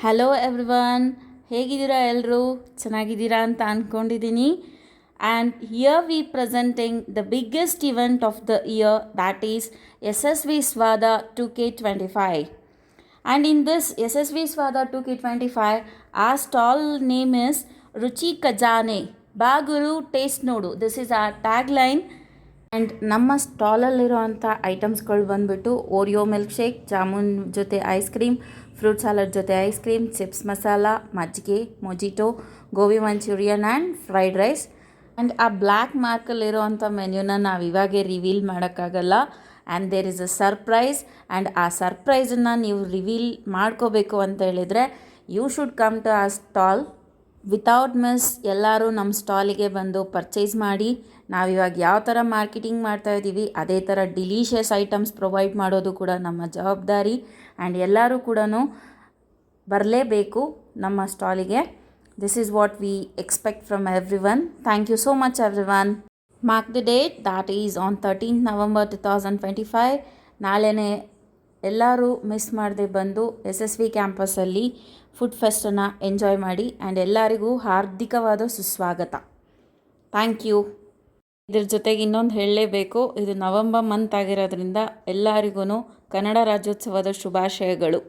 Hello everyone, ಹೇಗಿದ್ದೀರಾ ಎಲ್ಲರೂ? ಚೆನ್ನಾಗಿದ್ದೀರಾ ಅಂತ ಅಂದ್ಕೊಂಡಿದ್ದೀನಿ. And here V presenting the biggest event of the year, that is SSV Swada 2K25. And in this SSV Swada 2K25, our stall name is Ruchi Kajane. Baguru Taste Nodu. This is our tagline. And ನಮ್ಮ ಸ್ಟಾಲಲ್ಲಿರೋವಂಥ ಐಟಮ್ಸ್ಗಳು ಬಂದುಬಿಟ್ಟು Oreo milk shake, jamun ಜೊತೆ ice cream, fruit salad ಜೊತೆ ice cream, chips masala, ಮಜ್ಜಿಗೆ, mojito, gobi manchurian and fried rice. And ಆ black ಮಾರ್ಕಲ್ಲಿರೋವಂಥ ಮೆನ್ಯೂನ ನಾವು ಇವಾಗೆ ರಿವೀಲ್ ಮಾಡೋಕ್ಕಾಗಲ್ಲ. And there is a surprise. And ಆ ಸರ್ಪ್ರೈಸನ್ನು ನೀವು ರಿವೀಲ್ ಮಾಡ್ಕೋಬೇಕು ಅಂತ ಹೇಳಿದರೆ ಯು ಶುಡ್ ಕಮ್ ಟು ಆ ಸ್ಟಾಲ್. ವಿತೌಟ್ ಮಿಸ್ ಎಲ್ಲರೂ ನಮ್ಮ ಸ್ಟಾಲಿಗೆ ಬಂದು ಪರ್ಚೇಸ್ ಮಾಡಿ. ನಾವಿವಾಗ ಯಾವ ಥರ ಮಾರ್ಕೆಟಿಂಗ್ ಮಾಡ್ತಾಯಿದ್ದೀವಿ ಅದೇ ಥರ ಡಿಲೀಷಿಯಸ್ ಐಟಮ್ಸ್ ಪ್ರೊವೈಡ್ ಮಾಡೋದು ಕೂಡ ನಮ್ಮ ಜವಾಬ್ದಾರಿ. ಆ್ಯಂಡ್ ಎಲ್ಲರೂ ಕೂಡ ಬರಲೇಬೇಕು ನಮ್ಮ ಸ್ಟಾಲಿಗೆ. This is what we expect from everyone. Thank you so much everyone. Mark the date, that is on 13th November 2025. ನಾಳೆನೇ ಎಲ್ಲರೂ ಮಿಸ್ ಮಾಡದೆ ಬಂದು SSV ಕ್ಯಾಂಪಸಲ್ಲಿ ಫುಡ್ ಫೆಸ್ಟನ್ನು ಎಂಜಾಯ್ ಮಾಡಿ. ಆ್ಯಂಡ್ ಎಲ್ಲರಿಗೂ ಹಾರ್ದಿಕವಾದ ಸುಸ್ವಾಗತ. Thank you. ಇದ್ರ ಜೊತೆಗೆ ಇನ್ನೊಂದು ಹೇಳಲೇಬೇಕು, ಇದು ನವಂಬರ್ ಮಂತ್ ಆಗಿರೋದ್ರಿಂದ ಎಲ್ಲರಿಗೂ ಕನ್ನಡ ರಾಜ್ಯೋತ್ಸವದ ಶುಭಾಶಯಗಳು.